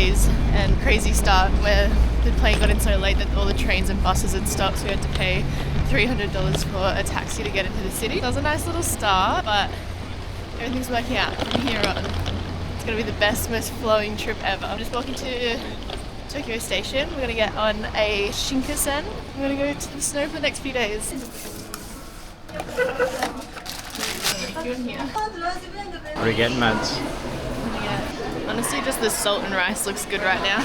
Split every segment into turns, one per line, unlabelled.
delays and crazy start where the plane got in so late that all the trains and buses had stopped, so we had to pay $300 for a taxi to get into the city. That was a nice little start, but everything's working out from here on. It's going to be the best, most flowing trip ever. I'm just walking to Tokyo Station. We're going to get on a Shinkansen. We're going to go to the snow for the next few days. What
are we getting, Mads?
Yeah. Honestly, just the salt and rice looks good right now.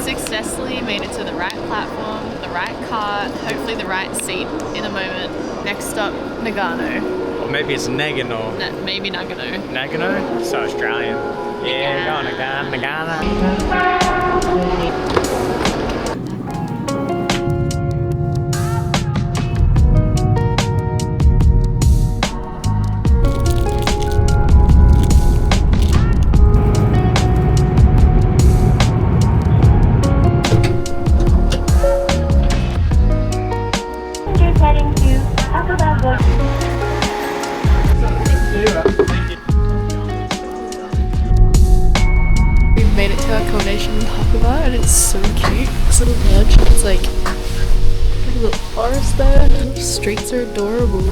Successfully made it to the right platform, the right car, hopefully the right seat in a moment. Next stop, Nagano.
Or maybe it's Nagano.
Maybe Nagano.
Nagano? So Australian. Yeah, go on Nagano.
We've made it to our accommodation in Hakuba and it's so cute. This little village, it's like a little forest there. The streets are adorable.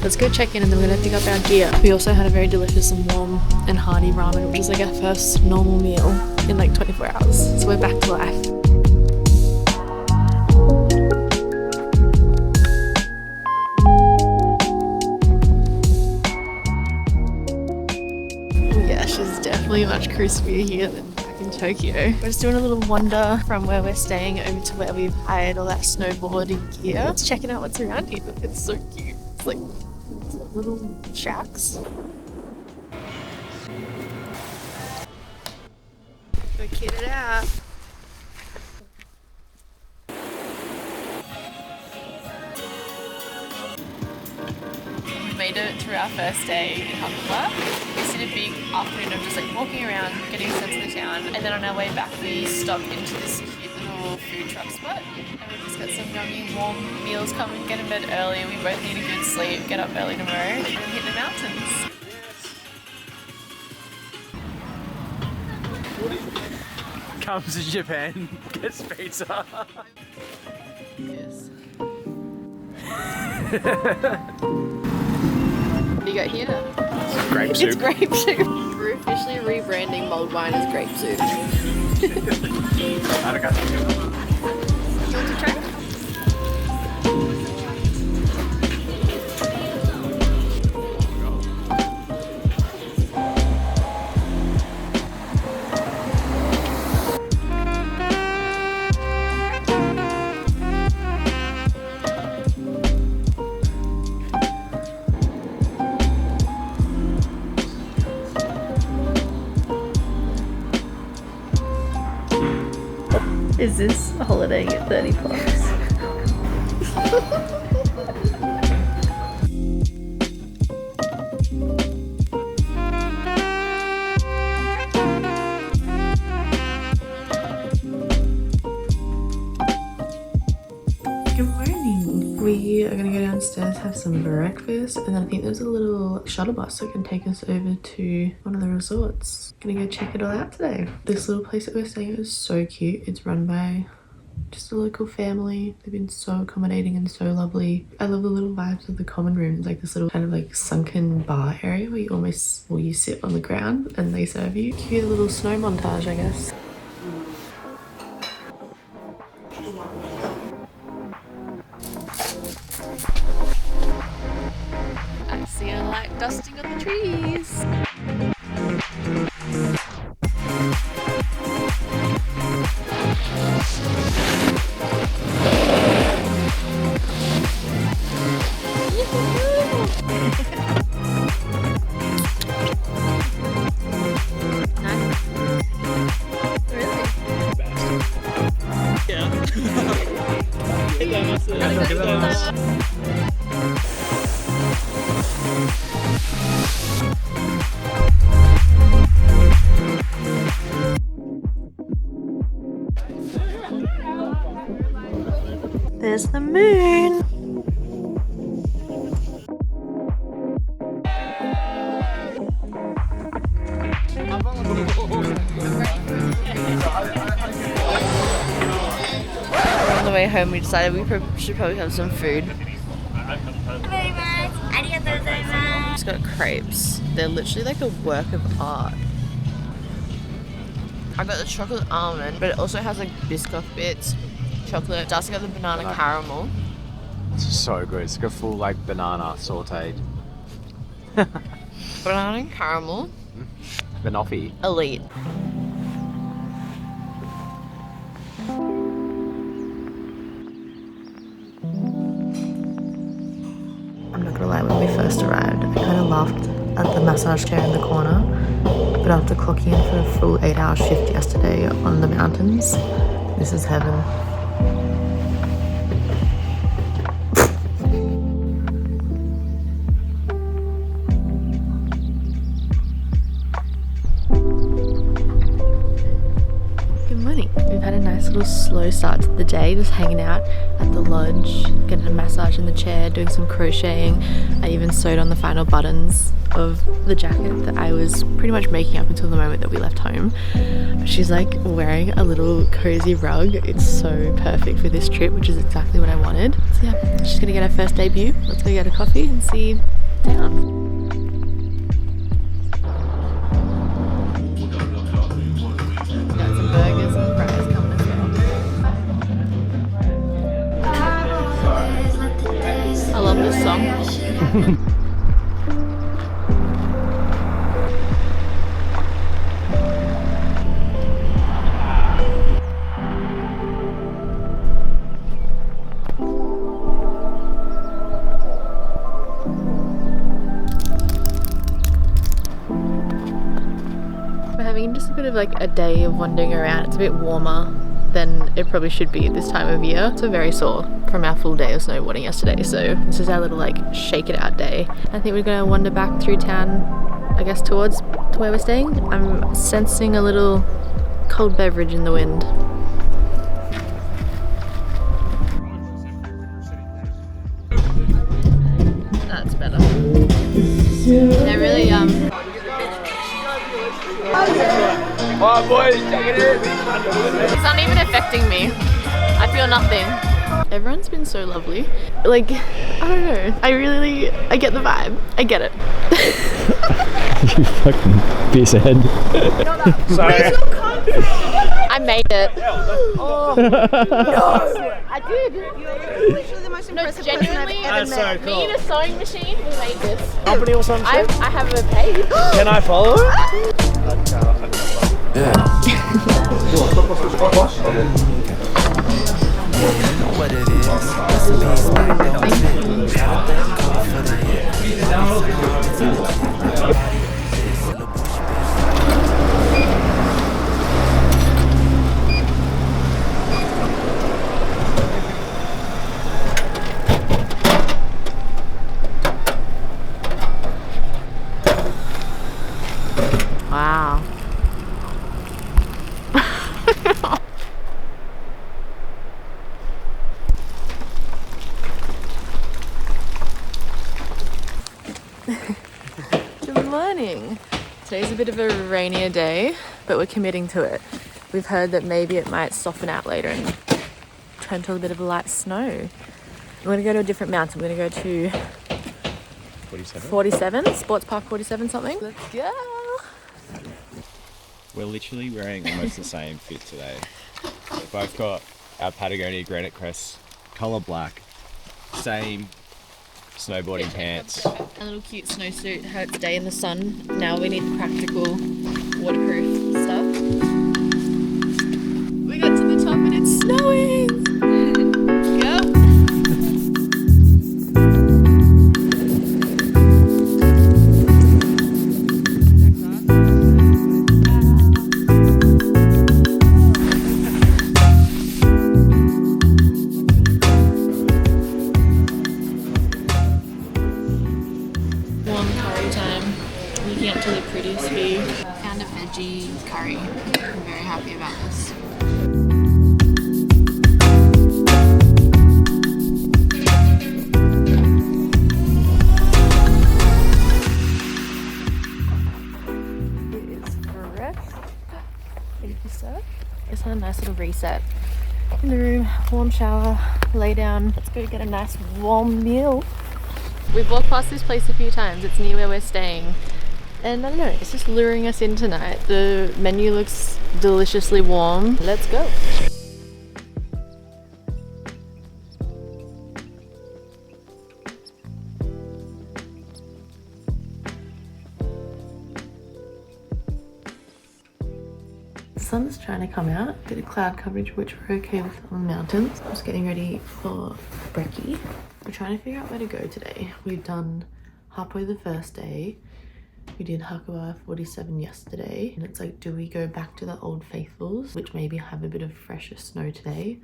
Let's go check in and then we're gonna pick up our gear. We also had a very delicious and warm and hearty ramen, which is like our first normal meal in like 24 hours. So we're back to life. Is definitely much crispier here than back in Tokyo. We're just doing a little wander from where we're staying over to where we've hired all that snowboarding gear. Just checking out what's around here. It's so cute. It's like little shacks. Go kid it out. Made it through our first day in Hakuba. We did a big afternoon of just like walking around, getting a sense of the town, and then on our way back we stopped into this cute little food truck spot and we just got some yummy warm meals, come and get in bed early. We both need a good sleep, get up early tomorrow and hit the mountains.
Comes to Japan, gets pizza.
Yes. What do you got here?
Grape soup.
It's grape soup. We're officially rebranding mulled wine as grape soup.
I don't got it.
You want to try? Is this a holiday at 30 plus? Good morning. We are gonna go downstairs, have some breakfast, and then I think there's a little shuttle bus that can take us over to one of the resorts. Gonna go check it all out today. This little place that we're staying at is so cute. It's run by just a local family. They've been so accommodating and so lovely. I love the little vibes of the common room. It's like this little kind of like sunken bar area where you almost, well, you sit on the ground and they serve you. Cute little snow montage, I guess. I see a light dusting on the trees. There's the moon. way home, we decided we should probably have some food. Just got crepes. They're literally like a work of art. I got the chocolate almond, but it also has like Biscoff bits, chocolate. It does got the banana caramel.
It's so good. It's like a full like banana sauteed.
Banana caramel.
Banoffee.
Elite. I'm not gonna lie, when we first arrived, I kind of laughed at the massage chair in the corner, but after clocking in for a full 8-hour shift yesterday on the mountains, this is heaven. We've had a nice little slow start to the day, just hanging out at the lodge, getting a massage in the chair, doing some crocheting. I even sewed on the final buttons of the jacket that I was pretty much making up until the moment that we left home. She's like wearing a little cozy rug. It's so perfect for this trip, which is exactly what I wanted. So yeah, she's gonna get her first debut. Let's go get a coffee and see you down. I love this song. We're having just a bit of like a day of wandering around. It's a bit warmer than it probably should be at this time of year. So very sore from our full day of snowboarding yesterday. So this is our little like shake it out day. I think we're gonna wander back through town, I guess towards where we're staying. I'm sensing a little cold beverage in the wind. That's better. They're really
Oh boys, check it in.
It's not even affecting me. I feel nothing. Everyone's been so lovely. Like, I don't know. I get the vibe. I get it.
You fucking piece of head. Sorry.
I made it. Oh, no. I did.
You're literally the most impressive person I've ever met.
Me and a sewing machine, we made this.
Company or something?
I have a page.
Can I follow it?
What it
Wow. Good morning. Today's a bit of a rainier day, but we're committing to it. We've heard that maybe it might soften out later and turn to a bit of a light snow. We're going to go to a different mountain. We're going to go to 47, Sports Park 47 something. Let's go.
We're literally wearing almost the same fit today. We've both got our Patagonia Granite Crest colour black, same snowboarding pants.
A little cute snowsuit, how it's day in the sun. Now we need the practical waterproof stuff. We got to the top and it's snowing! Go! Found a veggie curry. I'm very happy about this. It is fresh. Thank you, sir. Just had a nice little reset in the room, warm shower, lay down. Let's go get a nice warm meal. We've walked past this place a few times. It's near where we're staying. And I don't know, it's just luring us in tonight. The menu looks deliciously warm. Let's go. The sun's trying to come out. Bit of cloud coverage, which we're okay with on the mountains. I'm just getting ready for brekkie. We're trying to figure out where to go today. We've done Hapo the first day. We did Hakuba 47 yesterday, and it's like, do we go back to the old faithfuls, which maybe have a bit of fresher snow today,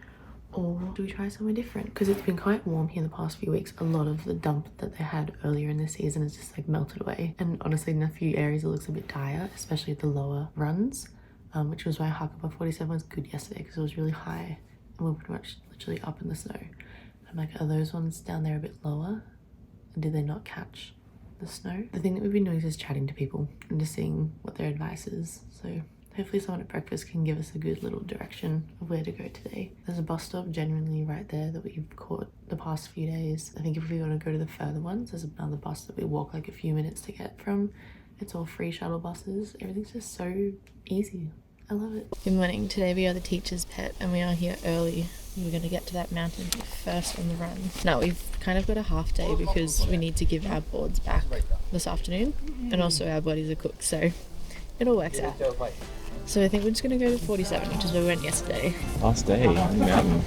or do we try somewhere different? Because it's been quite warm here in the past few weeks. A lot of the dump that they had earlier in the season has just like melted away, and honestly in a few areas it looks a bit dire, especially at the lower runs, which was why Hakuba 47 was good yesterday, because it was really high and we're pretty much literally up in the snow. I'm like, are those ones down there a bit lower, and did they not catch the snow? The thing that we've been doing is just chatting to people and just seeing what their advice is. So hopefully someone at breakfast can give us a good little direction of where to go today. There's a bus stop genuinely right there that we've caught the past few days. I think if we want to go to the further ones, there's another bus that we walk like a few minutes to get from. It's all free shuttle buses. Everything's just so easy. I love it. Good morning. Today we are the teacher's pet and we are here early. We're going to get to that mountain first on the run. Now we've kind of got a half day because we need to give our boards back this afternoon, and also our bodies are cooked, so it all works out. So I think we're just going to go to 47, which is where we went yesterday.
Last day on the mountain.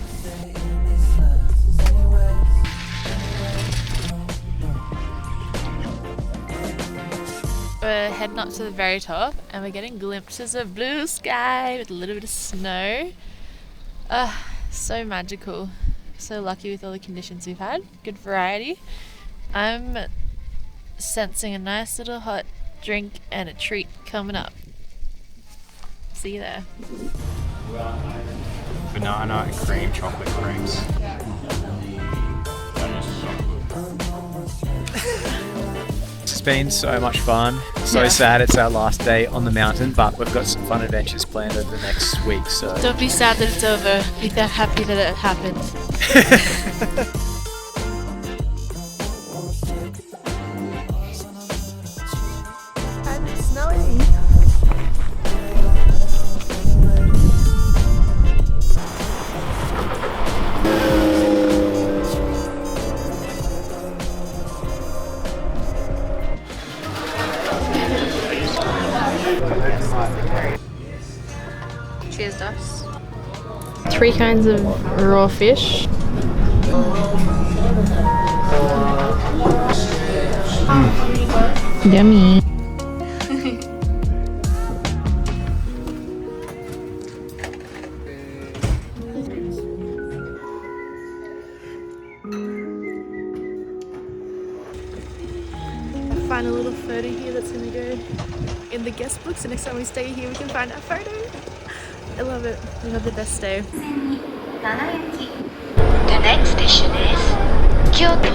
We're heading up to the very top and we're getting glimpses of blue sky with a little bit of snow. So magical. So lucky with all the conditions we've had. Good variety. I'm sensing a nice little hot drink and a treat coming up. See you there.
Banana and cream chocolate creams. It's been so much fun. So sad it's our last day on the mountain, but we've got some fun adventures planned over the next week. So
don't be sad that it's over. Be that happy that it happened.
And it's snowing. Cheers, Dust. 3 kinds of raw fish. Yummy. Find a little photo here that's gonna go in the guest book, so next time we stay here we can find our photo. I love it. We have the best day.
The next station is Kyoto.